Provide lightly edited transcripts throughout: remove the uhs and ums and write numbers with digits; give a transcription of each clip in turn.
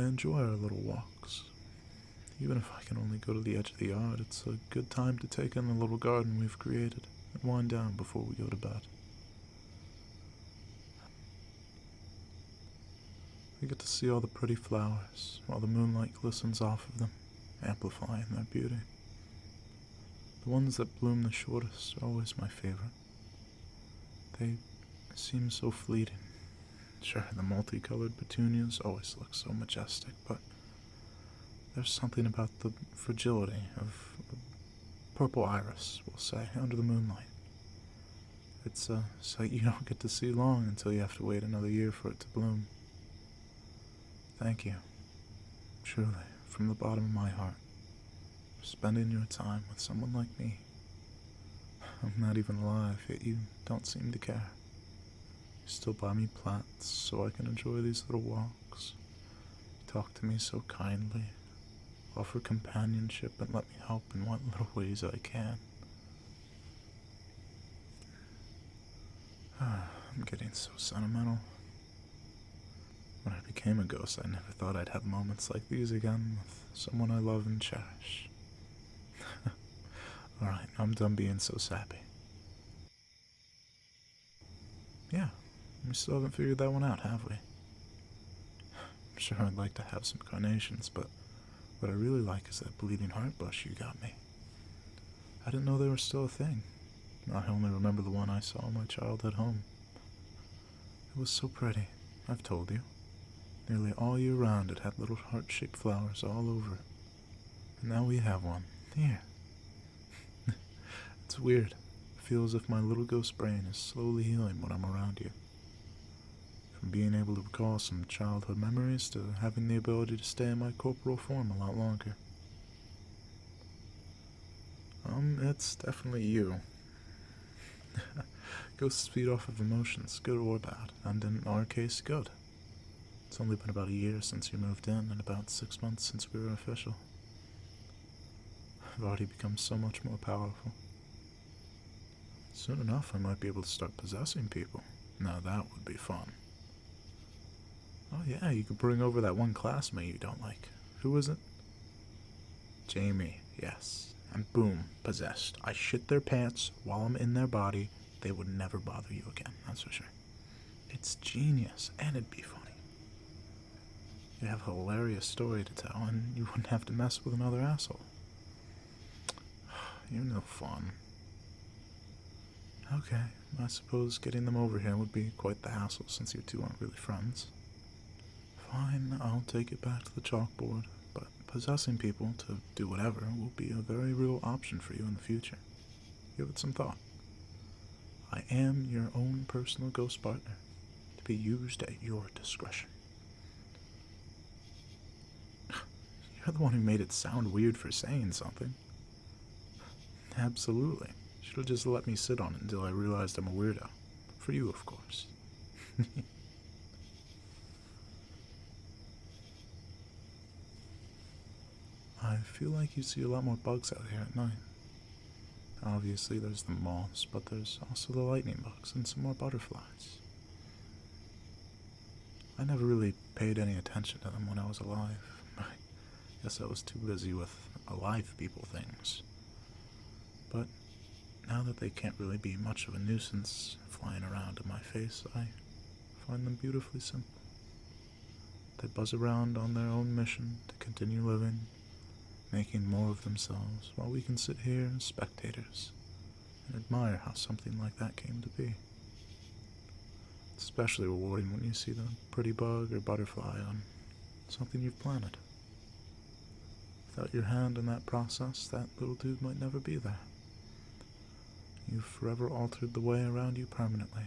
I enjoy our little walks. Even if I can only go to the edge of the yard, it's a good time to take in the little garden we've created and wind down before we go to bed. We get to see all the pretty flowers while the moonlight glistens off of them, amplifying their beauty. The ones that bloom the shortest are always my favorite. They seem so fleeting. Sure, the multicolored petunias always look so majestic, but there's something about the fragility of purple iris, we'll say, under the moonlight. It's a sight you don't get to see long until you have to wait another year for it to bloom. Thank you, truly, from the bottom of my heart, for spending your time with someone like me. I'm not even alive, yet you don't seem to care. You still buy me plants so I can enjoy these little walks. You talk to me so kindly, offer companionship, and let me help in what little ways I can. I'm getting so sentimental. When I became a ghost, I never thought I'd have moments like these again with someone I love and cherish. Alright, I'm done being so sappy. Yeah, we still haven't figured that one out, have we? I'm sure I'd like to have some carnations, but what I really like is that bleeding heart bush you got me. I didn't know they were still a thing. I only remember the one I saw in my childhood home. It was so pretty, I've told you. Nearly all year round it had little heart-shaped flowers all over it. And now we have one, here. It's weird. I feel as if my little ghost brain is slowly healing when I'm around you. From being able to recall some childhood memories to having the ability to stay in my corporal form a lot longer. It's definitely you. Ghosts feed off of emotions, good or bad, and in our case, good. It's only been about a year since you moved in, and about 6 months since we were official. I've already become so much more powerful. Soon enough, I might be able to start possessing people. Now that would be fun. Oh yeah, you could bring over that one classmate you don't like. Who is it? Jamie, yes. And boom, possessed. I shit their pants while I'm in their body. They would never bother you again, that's for sure. It's genius, and it'd be funny. You'd have a hilarious story to tell, and you wouldn't have to mess with another asshole. You're no fun. Okay, I suppose getting them over here would be quite the hassle since you two aren't really friends. Fine, I'll take it back to the chalkboard, but possessing people to do whatever will be a very real option for you in the future. Give it some thought. I am your own personal ghost partner, to be used at your discretion. You're the one who made it sound weird for saying something. Absolutely. Should have just let me sit on it until I realized I'm a weirdo. For you, of course. I feel like you see a lot more bugs out here at night. Obviously there's the moths, but there's also the lightning bugs and some more butterflies. I never really paid any attention to them when I was alive. I guess I was too busy with alive people things. But now that they can't really be much of a nuisance flying around in my face, I find them beautifully simple. They buzz around on their own mission to continue living, making more of themselves, while we can sit here as spectators and admire how something like that came to be. It's especially rewarding when you see the pretty bug or butterfly on something you've planted. Without your hand in that process, that little dude might never be there. You've forever altered the way around you permanently.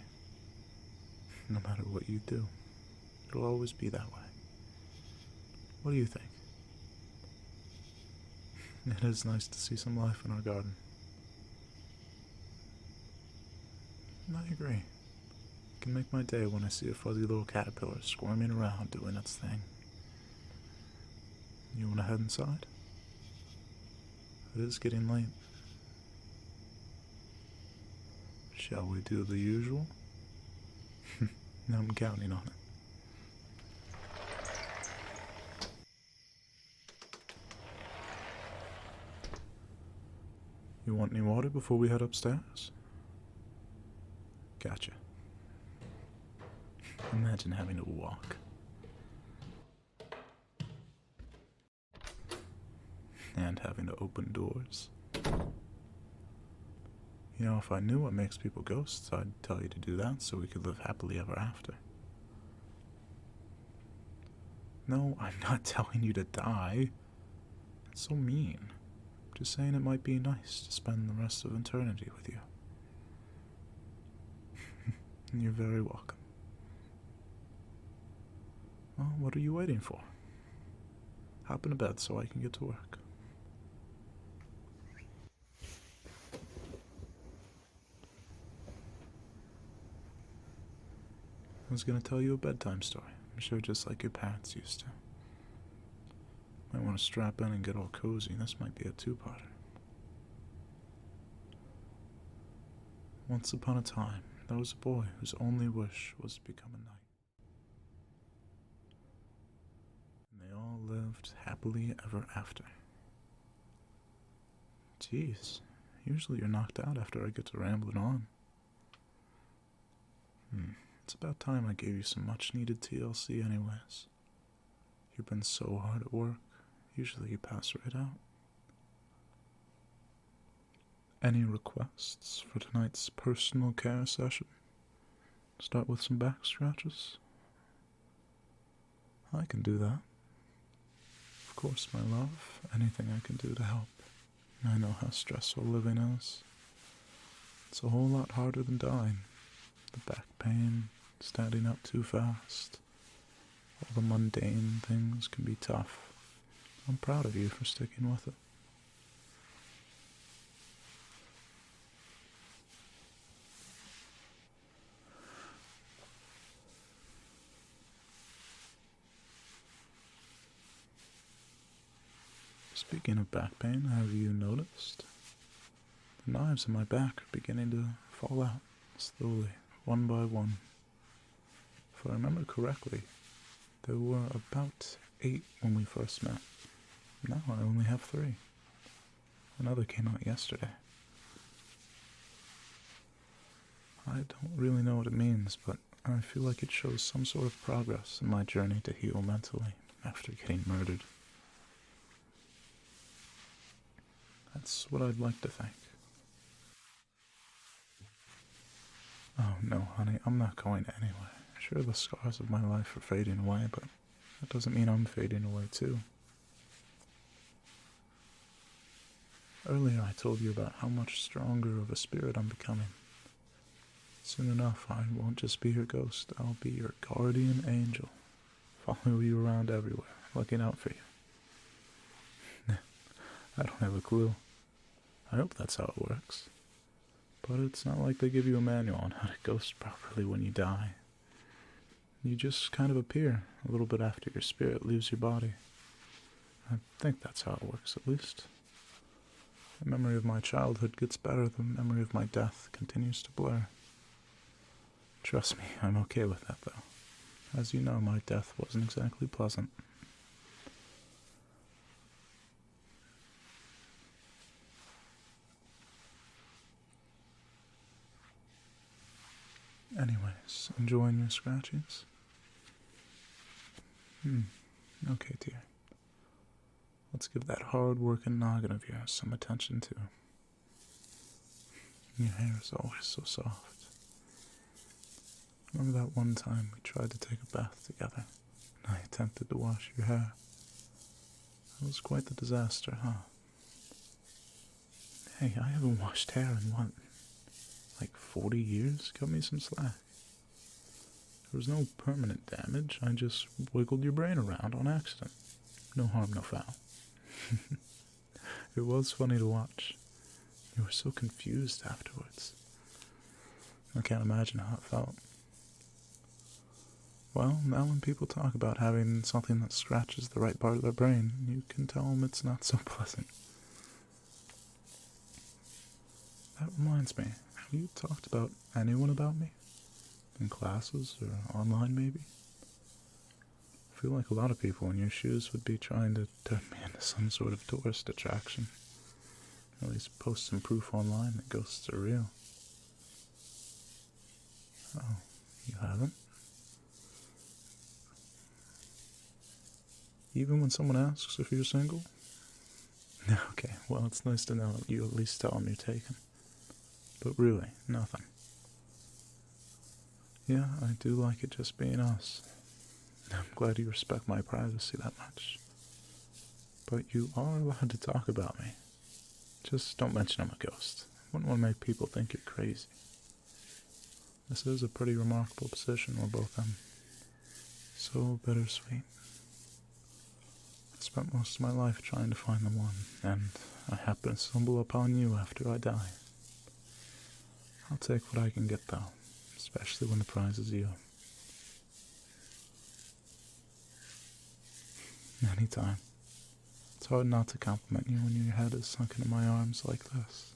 No matter what you do, it'll always be that way. What do you think? It is nice to see some life in our garden. I agree. It can make my day when I see a fuzzy little caterpillar squirming around doing its thing. You want to head inside? It is getting late. Shall we do the usual? I'm counting on it. You want any water before we head upstairs? Gotcha. Imagine having to walk. And having to open doors. You know, if I knew what makes people ghosts, I'd tell you to do that so we could live happily ever after. No, I'm not telling you to die. That's so mean. I'm just saying it might be nice to spend the rest of eternity with you. You're very welcome. Well, what are you waiting for? Hop into bed so I can get to work. I was going to tell you a bedtime story. I'm sure just like your parents used to. Might want to strap in and get all cozy. This might be a two-parter. Once upon a time, there was a boy whose only wish was to become a knight. And they all lived happily ever after. Jeez, usually you're knocked out after I get to rambling on. It's about time I gave you some much-needed TLC anyways. You've been so hard at work, usually you pass right out. Any requests for tonight's personal care session? Start with some back scratches? I can do that. Of course, my love, anything I can do to help. I know how stressful living is. It's a whole lot harder than dying. The back pain, standing up too fast, all the mundane things can be tough. I'm proud of you for sticking with it. Speaking of back pain, have you noticed? The knives in my back are beginning to fall out, slowly, one by one. If I remember correctly, there were about 8 when we first met. Now I only have 3. Another came out yesterday. I don't really know what it means, but I feel like it shows some sort of progress in my journey to heal mentally after getting murdered. That's what I'd like to think. Oh no, honey, I'm not going anywhere. Sure, the scars of my life are fading away, but that doesn't mean I'm fading away too. Earlier I told you about how much stronger of a spirit I'm becoming. Soon enough, I won't just be your ghost, I'll be your guardian angel. Follow you around everywhere, looking out for you. I don't have a clue. I hope that's how it works. But it's not like they give you a manual on how to ghost properly when you die. You just kind of appear a little bit after your spirit leaves your body. I think that's how it works, at least. The memory of my childhood gets better, the memory of my death continues to blur. Trust me, I'm okay with that, though. As you know, my death wasn't exactly pleasant. Anyways, enjoying your scratches? Okay, dear. Let's give that hard-working noggin of yours some attention, too. Your hair is always so soft. Remember that one time we tried to take a bath together, and I attempted to wash your hair? That was quite the disaster, huh? Hey, I haven't washed hair in what? Like 40 years? Cut me some slack. There was no permanent damage. I just wiggled your brain around on accident. No harm, no foul. It was funny to watch. You were so confused afterwards. I can't imagine how it felt. Well, now when people talk about having something that scratches the right part of their brain, you can tell them it's not so pleasant. That reminds me, have you talked about anyone about me? In classes or online maybe? I feel like a lot of people in your shoes would be trying to turn me into some sort of tourist attraction. At least post some proof online that ghosts are real. Oh, you haven't? Even when someone asks if you're single? Okay, well, it's nice to know you at least tell them you're taken. But really, nothing. Yeah, I do like it just being us. I'm glad you respect my privacy that much. But you are allowed to talk about me. Just don't mention I'm a ghost. Wouldn't want to make people think you're crazy. This is a pretty remarkable position we're both in. So bittersweet. I spent most of my life trying to find the one, and I happen to stumble upon you after I die. I'll take what I can get, though, especially when the prize is you. Anytime. It's hard not to compliment you when your head is sunk into my arms like this.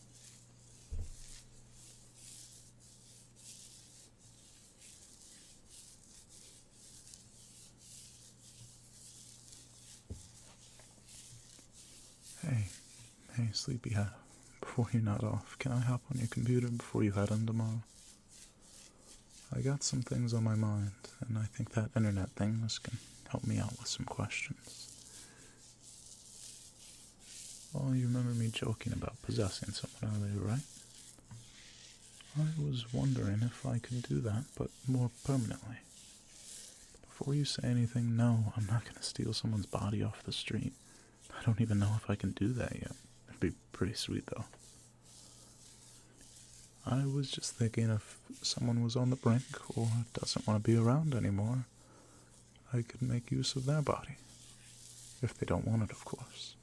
Hey, sleepyhead. Before you nod off, can I hop on your computer before you head in tomorrow? I got some things on my mind, and I think that internet thing can help me out with some questions. Well, you remember me joking about possessing someone earlier, right? I was wondering if I could do that, but more permanently. Before you say anything, no, I'm not going to steal someone's body off the street. I don't even know if I can do that yet. It'd be pretty sweet, though. I was just thinking if someone was on the brink or doesn't want to be around anymore, I could make use of their body. If they don't want it, of course.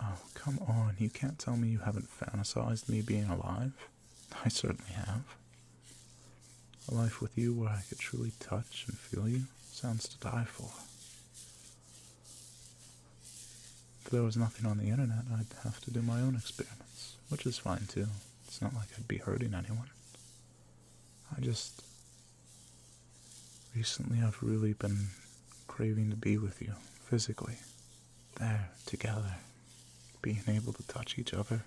Oh, come on, you can't tell me you haven't fantasized me being alive. I certainly have. A life with you where I could truly touch and feel you sounds to die for. If there was nothing on the internet, I'd have to do my own experiments, which is fine too. It's not like I'd be hurting anyone. Recently I've really been craving to be with you, physically. There, together. Being able to touch each other.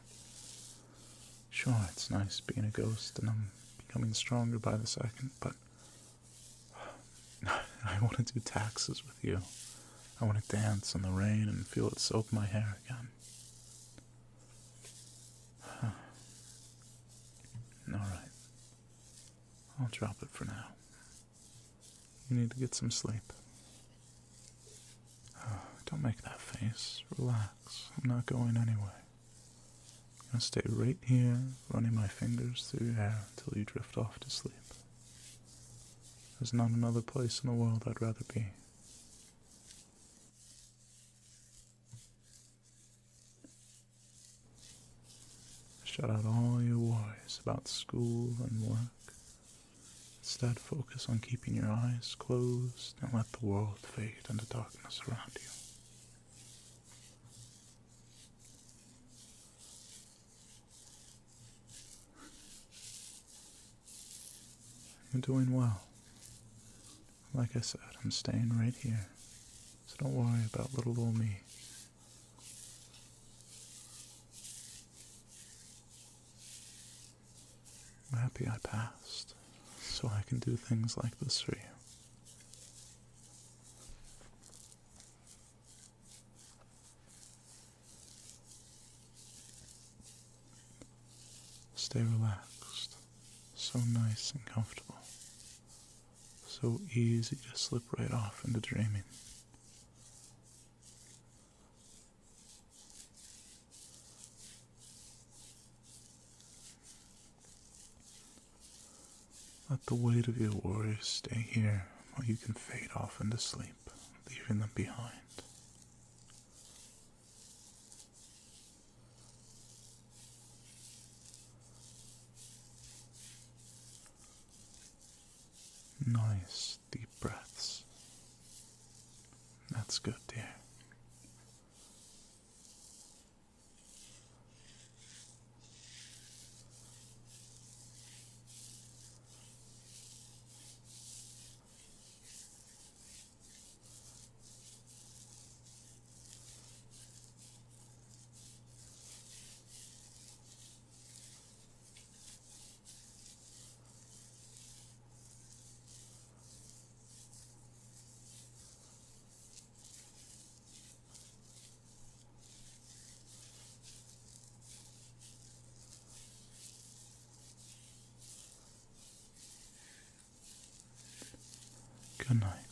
Sure, it's nice being a ghost, and I'm becoming stronger by the second, but I want to do taxes with you. I want to dance in the rain and feel it soak my hair again. Alright. I'll drop it for now. You need to get some sleep. Don't make that face. Relax. I'm not going anywhere. I'm gonna stay right here, running my fingers through your hair until you drift off to sleep. There's not another place in the world I'd rather be. Shut out all your worries about school and work. Instead, focus on keeping your eyes closed and let the world fade into darkness around you. You're doing well. Like I said, I'm staying right here, so don't worry about little old me. I'm happy I passed, so I can do things like this for you. Stay relaxed, so nice and comfortable, so easy to slip right off into dreaming. Let the weight of your worries stay here while you can fade off into sleep, leaving them behind. Nice, deep breaths. That's good, dear. Good night.